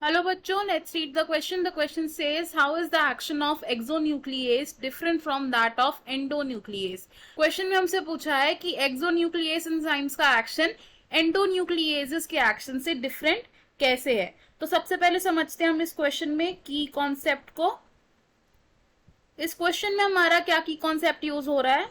Hello बच्चों, let's read the question. The question says, how is the action of exonuclease different from that of endonuclease? Question में हमसे पूछा है कि exonuclease enzymes का action एंडोन्यूक्लियेजेस के एक्शन से डिफरेंट कैसे है। तो सबसे पहले समझते हैं हम इस क्वेश्चन में की कॉन्सेप्ट को। इस क्वेश्चन में हमारा क्या की कॉन्सेप्ट यूज हो रहा है?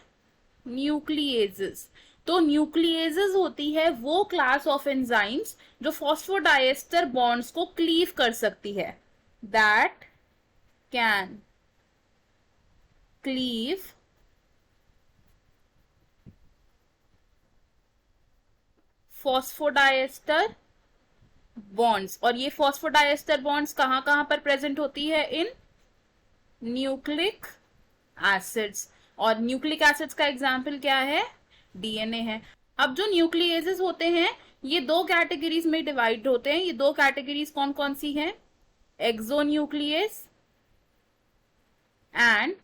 न्यूक्लियेजेस। तो न्यूक्लियेजेस होती है वो क्लास ऑफ एंजाइम्स जो फॉस्फोडाइएस्टर बॉन्ड्स को क्लीव कर सकती है। That can cleave phosphodiester bonds. और ये फॉस्फोडाइएस्टर बॉन्ड्स कहां कहां पर प्रेजेंट होती है? इन न्यूक्लिक एसिड्स। और न्यूक्लिक एसिड्स का एग्जाम्पल क्या है? डीएनए है। अब जो न्यूक्लियेजेस होते हैं ये दो कैटेगरीज में डिवाइड होते हैं। ये दो कैटेगरीज कौन कौन सी हैं? Exonuclease and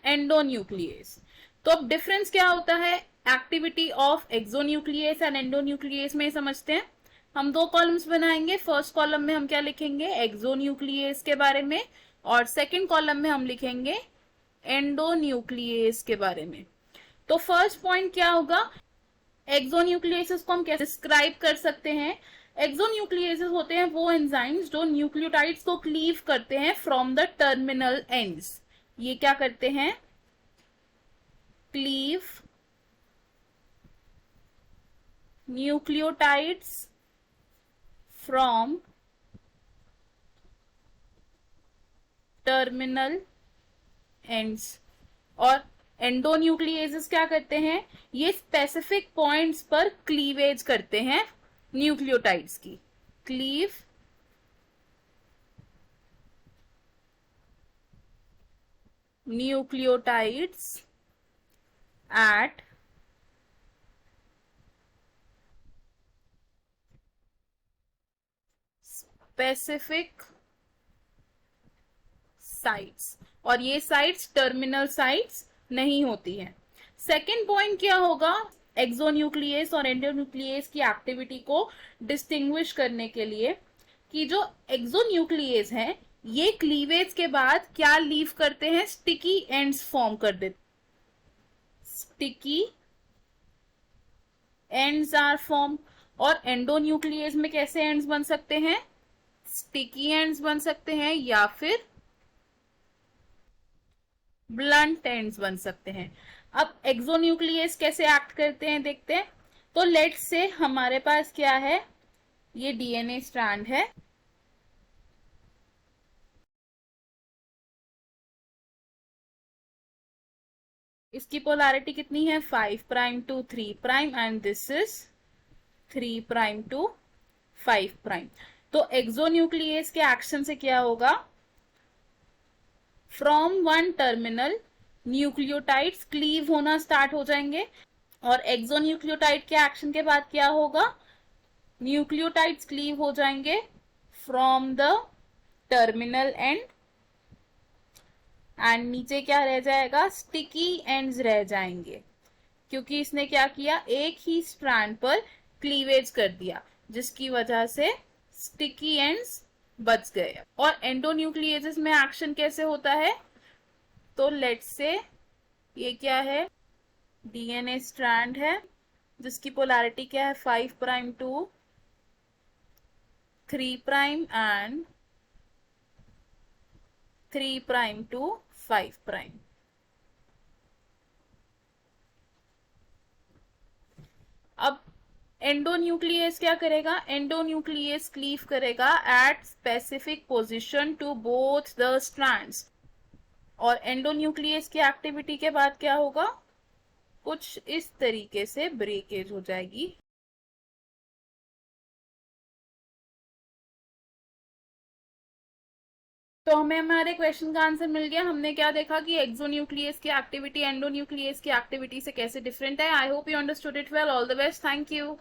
endonuclease. तो अब डिफरेंस क्या होता है activity of exonuclease and endonuclease में? समझते हैं। हम दो कॉलम्स बनाएंगे। फर्स्ट कॉलम में हम क्या लिखेंगे? एक्सोन्यूक्लियस के बारे में, और सेकंड कॉलम में हम लिखेंगे एंडोन्यूक्लियस के बारे में। तो फर्स्ट पॉइंट क्या होगा? एक्सोन्यूक्लियस को हम कैसे डिस्क्राइब कर सकते हैं? एक्सोन्यूक्लियस होते हैं वो एंजाइम्स जो न्यूक्लियोटाइड्स को क्लीव करते हैं फ्रॉम द टर्मिनल एंड्स। ये क्या करते हैं? Cleave nucleotides from terminal ends. और एंडोन्यूक्लियेजेस क्या करते हैं? ये स्पेसिफिक पॉइंट्स पर क्लीवेज करते हैं न्यूक्लियोटाइड्स की। Cleave nucleotides at specific sites. और ये साइट्स टर्मिनल साइट्स नहीं होती हैं। सेकेंड पॉइंट क्या होगा? एक्सोन्यूक्लियस और एंडोन्यूक्लियस की एक्टिविटी को डिस्टिंग्विश करने के लिए कि जो एक्सोन्यूक्लियस हैं ये क्लीवेज के बाद क्या लीव करते हैं? स्टिकी एंड्स फॉर्म कर देते। Sticky ends are form. और एंडोन्यूक्लियस में कैसे एंड्स बन सकते हैं? स्टिकी एंड्स बन सकते हैं या फिर ब्लंट एंड्स बन सकते हैं। अब एक्सोन्यूक्लियस कैसे एक्ट करते हैं देखते हैं। तो लेट्स से हमारे पास क्या है? ये डीएनए स्ट्रैंड है। इसकी पोलैरिटी कितनी है? 5 prime to 3 prime and this is 3 prime to 5 prime. तो एक्सोन्यूक्लियस के एक्शन से क्या होगा? From one terminal nucleotides cleave होना स्टार्ट हो जाएंगे। और एक्सोन्यूक्लियोटाइड के एक्शन के बाद क्या होगा? न्यूक्लियोटाइड्स क्लीव हो जाएंगे from the terminal and. And नीचे क्या रह जाएगा? स्टिकी एंड्स रह जाएंगे, क्योंकि इसने क्या किया? एक ही स्ट्रैंड पर क्लीवेज कर दिया, जिसकी वजह से स्टिकी एंड्स बच गए। और एंडोन्यूक्लियेजेस में एक्शन कैसे होता है? तो लेट्स से ये क्या है? डीएनए स्ट्रैंड है जिसकी पोलैरिटी क्या है? 5 prime to 3 prime and 3 prime to 5 prime. अब एंडोन्यूक्लियस क्या करेगा? एंडोन्यूक्लियस क्लीव करेगा at specific position to both the strands. और एंडोन्यूक्लियस की एक्टिविटी के बाद क्या होगा? कुछ इस तरीके से ब्रेकेज हो जाएगी। तो हमें हमारे क्वेश्चन का आंसर मिल गया। हमने क्या देखा कि एक्सोन्यूक्लियस की एक्टिविटी एंडोन्यूक्लियस की एक्टिविटी से कैसे डिफरेंट है। I hope you understood it well. All the best. Thank you.